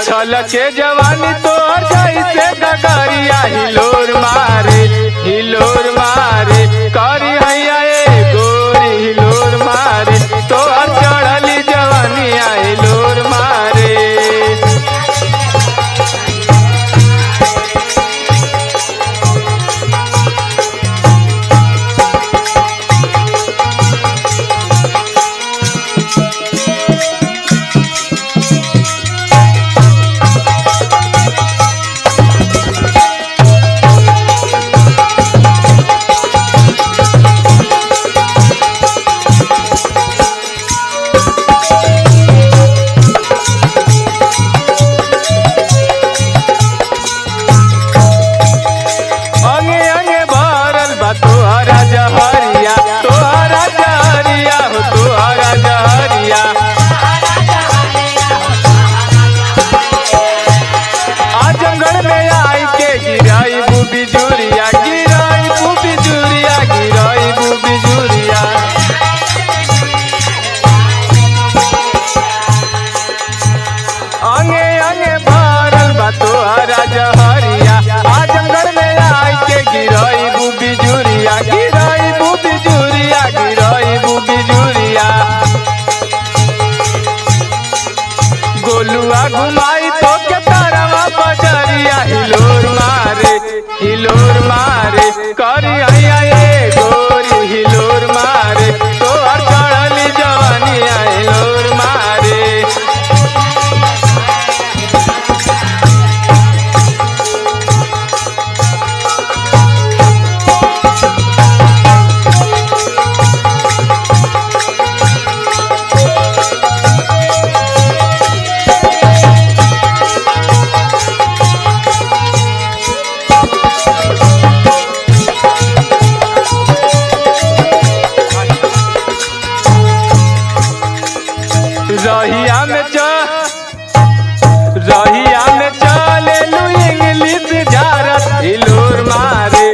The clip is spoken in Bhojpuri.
छल के जवानी तोर जैसे गगरिया हिलोर मारे करी हैया ए गोरी हिलोर मारे तोर चढ़ली जवानिया हिलोर मारे। तोहरा जहरिया हो तोहरा जहरिया आजमगढ़ में आई के गिराई बूबी जुरिया अंगे अंगे भरल बा तोहरा जहरिया आजमगढ़ में आई के गिराई बूबी जुरिया गोलुआ घुमाई तो के तारवा बजरिया हिलोर मारे करी हैया ए गोरी हिलोर मारे तोहर चढ़ली जवानिया हिलोर मारे। रहिया में चले लू इंग्लिश झारत हिलोर मारे।